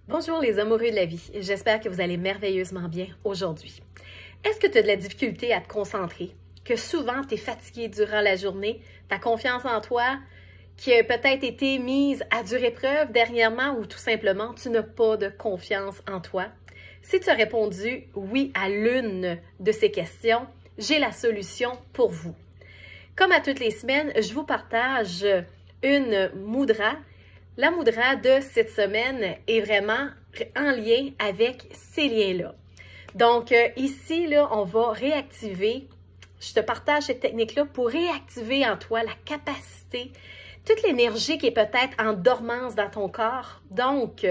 Bonjour les amoureux de la vie, j'espère que vous allez merveilleusement bien aujourd'hui. Est-ce que tu as de la difficulté à te concentrer? Que souvent tu es fatigué durant la journée, ta confiance en toi qui a peut-être été mise à dure épreuve dernièrement ou tout simplement tu n'as pas de confiance en toi? Si tu as répondu oui à l'une de ces questions, j'ai la solution pour vous. Comme à toutes les semaines, je vous partage une mudra. La mudra de cette semaine est vraiment en lien avec ces liens-là. Donc ici, là, on va réactiver, je te partage cette technique-là pour réactiver en toi la capacité, toute l'énergie qui est peut-être en dormance dans ton corps. Donc,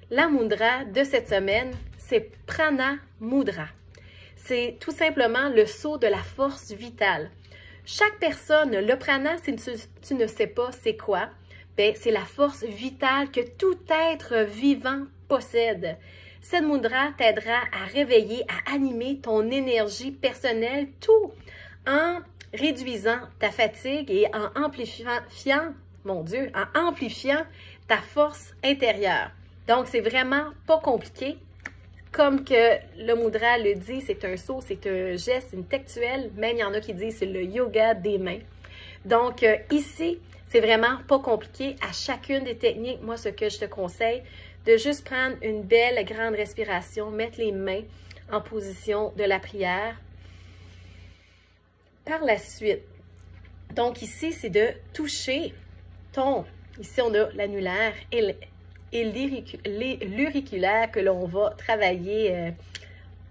la mudra de cette semaine, c'est Prana Mudra. C'est tout simplement le saut de la force vitale. Chaque personne, le prana, si tu ne sais pas c'est quoi, c'est la force vitale que tout être vivant possède. Cette mudra t'aidera à réveiller, à animer ton énergie personnelle, tout en réduisant ta fatigue et en amplifiant, en amplifiant ta force intérieure. Donc, c'est vraiment pas compliqué. Comme que le mudra le dit, c'est un saut, c'est un geste, une textuelle. Même il y en a qui disent c'est le yoga des mains. Donc ici, c'est vraiment pas compliqué. À chacune des techniques, moi, ce que je te conseille, de juste prendre une belle grande respiration, mettre les mains en position de la prière. Par la suite, donc ici, c'est de toucher ici on a l'annulaire et l'auriculaire que l'on va travailler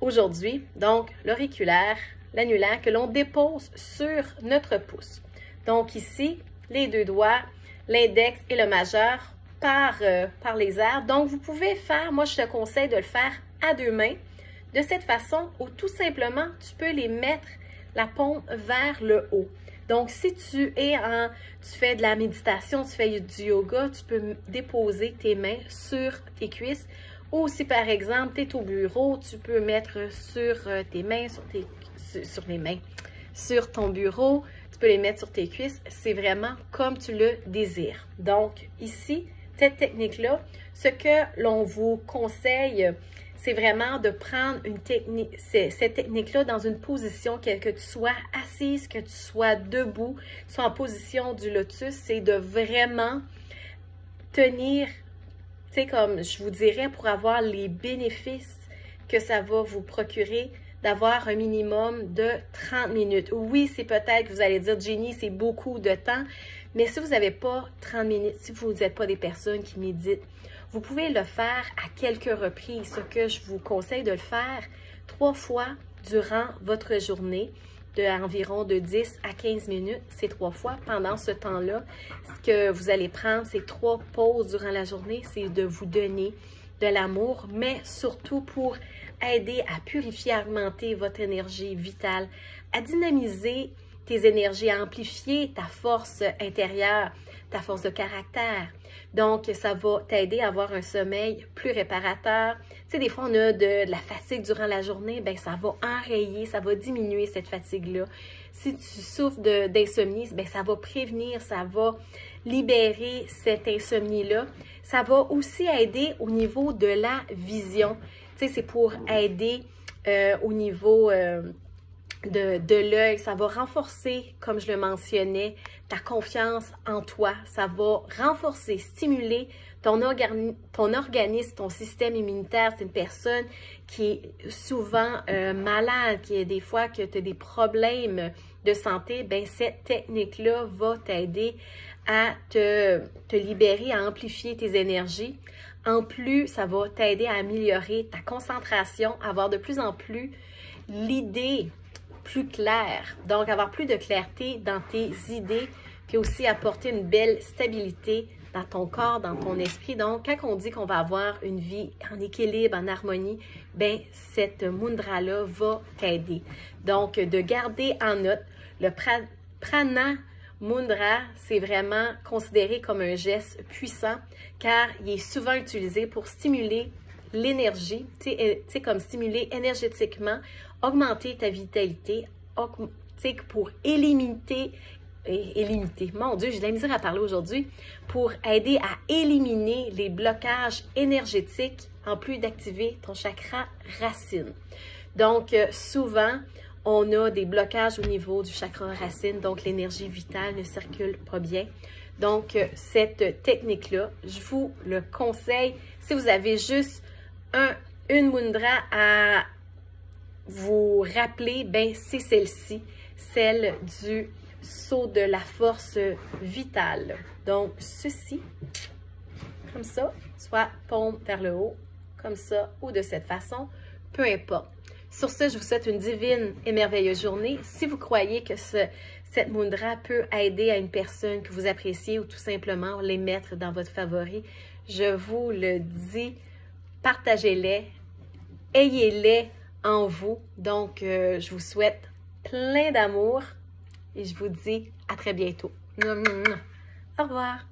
aujourd'hui. Donc, l'auriculaire, l'annulaire que l'on dépose sur notre pouce. Donc ici, les deux doigts, l'index et le majeur par les airs. Donc, vous pouvez faire, moi je te conseille de le faire à deux mains, de cette façon où tout simplement, tu peux les mettre la paume vers le haut. Donc, si tu fais de la méditation, tu fais du yoga, tu peux déposer tes mains sur tes cuisses. Ou si, par exemple, tu es au bureau, tu peux mettre sur tes mains, sur ton bureau. Tu peux les mettre sur tes cuisses. C'est vraiment comme tu le désires. Donc, ici, cette technique-là, ce que l'on vous conseille, c'est vraiment de prendre cette technique-là dans une position, que tu sois assise, que tu sois debout, soit en position du lotus, c'est de vraiment tenir, tu sais, comme je vous dirais, pour avoir les bénéfices que ça va vous procurer, d'avoir un minimum de 30 minutes. Oui, c'est peut-être que vous allez dire, Jenny, c'est beaucoup de temps, mais si vous n'avez pas 30 minutes, si vous n'êtes pas des personnes qui méditent, vous pouvez le faire à quelques reprises. Ce que je vous conseille de le faire 3 fois durant votre journée, environ de 10 à 15 minutes. C'est 3 fois. Pendant ce temps-là, ce que vous allez prendre, c'est 3 pauses durant la journée. C'est de vous donner de l'amour, mais surtout pour aider à purifier, à augmenter votre énergie vitale, à dynamiser tes énergies, à amplifier ta force intérieure, ta force de caractère. Donc, ça va t'aider à avoir un sommeil plus réparateur. Tu sais, des fois, on a de la fatigue durant la journée, bien, ça va enrayer, ça va diminuer cette fatigue-là. Si tu souffres d'insomnie, bien, ça va prévenir, ça va libérer cette insomnie-là. Ça va aussi aider au niveau de la vision. Tu sais, c'est pour aider au niveau de l'œil. Ça va renforcer, comme je le mentionnais, ta confiance en toi. Ça va renforcer, stimuler ton organisme, ton système immunitaire. C'est une personne qui est souvent malade, qui a des fois que tu as des problèmes de santé. Bien, cette technique-là va t'aider à te libérer, à amplifier tes énergies. En plus, ça va t'aider à améliorer ta concentration, avoir de plus en plus l'idée plus claire. Donc, avoir plus de clarté dans tes idées, puis aussi apporter une belle stabilité dans ton corps, dans ton esprit. Donc, quand on dit qu'on va avoir une vie en équilibre, en harmonie, bien, cette mudra-là va t'aider. Donc, de garder en note le prana mudra, c'est vraiment considéré comme un geste puissant car il est souvent utilisé pour stimuler l'énergie, tu sais, comme stimuler énergétiquement, augmenter ta vitalité, pour éliminer est limité. Mon Dieu, j'ai de la misère à parler aujourd'hui. Pour aider à éliminer les blocages énergétiques en plus d'activer ton chakra racine. Donc, souvent, on a des blocages au niveau du chakra racine, donc l'énergie vitale ne circule pas bien. Donc, cette technique-là, je vous le conseille. Si vous avez juste une mudra à vous rappeler, ben c'est celle-ci, celle du saut de la force vitale. Donc, ceci, comme ça, soit paume vers le haut, comme ça, ou de cette façon, peu importe. Sur ce, je vous souhaite une divine et merveilleuse journée. Si vous croyez que cette mudra peut aider à une personne que vous appréciez ou tout simplement les mettre dans votre favori, je vous le dis, partagez-les, ayez-les en vous. Donc, je vous souhaite plein d'amour et je vous dis à très bientôt. Au revoir.